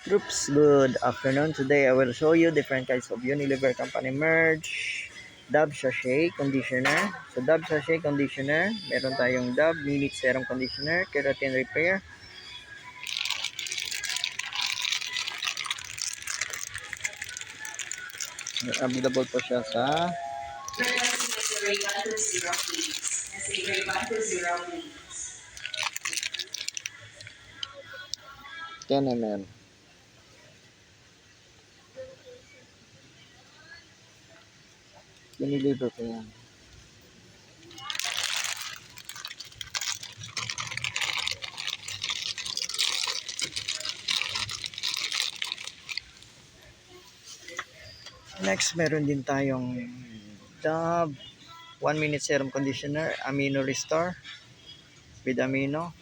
Groups, good afternoon. Today I will show you different kinds of Unilever Company merch. Dove Sachet Conditioner. So Dove Sachet Conditioner, meron tayong Dove Minute Serum Conditioner, Keratin Repair. Available po siya sa 10 ml. Unilever po yan. Next, meron din tayong Dove 1 Minute Serum Conditioner, Amino Restore with Amino.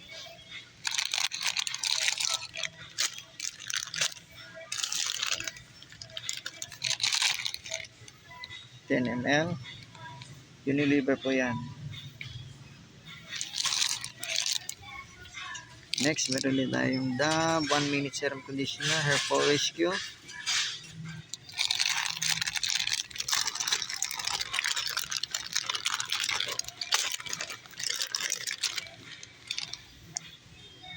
$10 ml. Unilever po yan. Next, meron din tayong Dove 1 Minute Serum Conditioner, Hair Fall Rescue.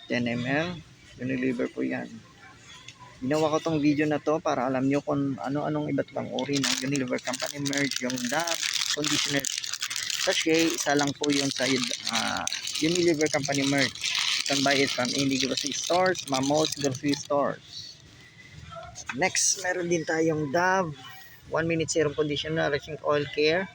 $10 ml. Unilever po yan. Ginawa ko tong video na to para alam nyo kung ano-anong iba't ibang uri ng Unilever Company merch. Yung Dove Conditioner Sachet, isa lang po yun sa Unilever Company merch. You can buy it from any grocery stores, Mamos grocery stores. Next, meron din tayong Dove 1 Minute Serum Conditioner, Nourishing Oil Care.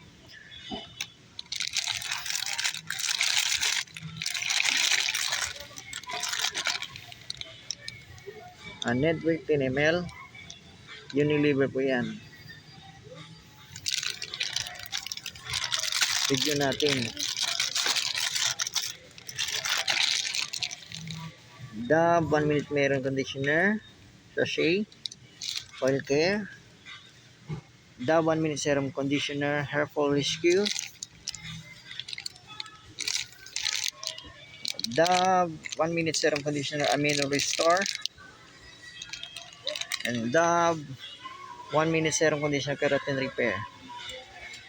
Network 10 ml. Unilever po yan. Video natin. Dove 1 Minute Serum Conditioner Sachet Oil Care. Dove 1 Minute Serum Conditioner Hair Fall Rescue. Dove 1 Minute Serum Conditioner Amino Restore. And Dove 1 Minute Serum Conditioner Keratin Repair.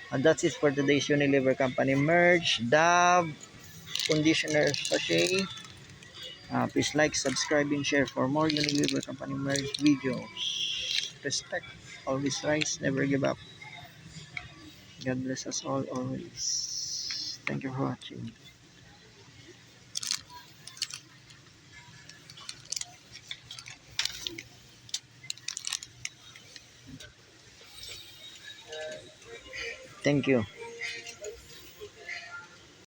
And that's it for today's Unilever Company merch. Dove Conditioner Sachet. Please like, subscribe, and share for more Unilever Company merch videos. Respect, always rise, never give up. God bless us all always. Thank you for watching. Thank you.